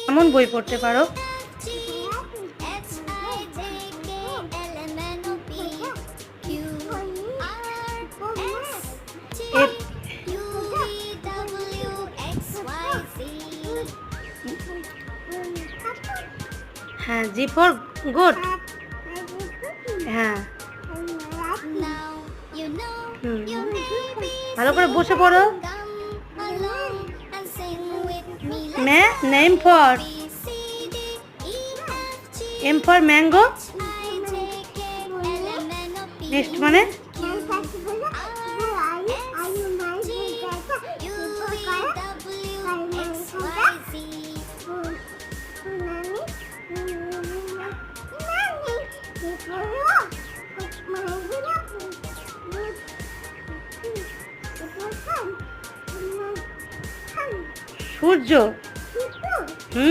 এমন বই পড়তে পারো। হ্যাঁ, জি ফর গুড। হ্যাঁ, ভালো করে বসে পড়ো। Name for M for mango. Next মানে সূর্য।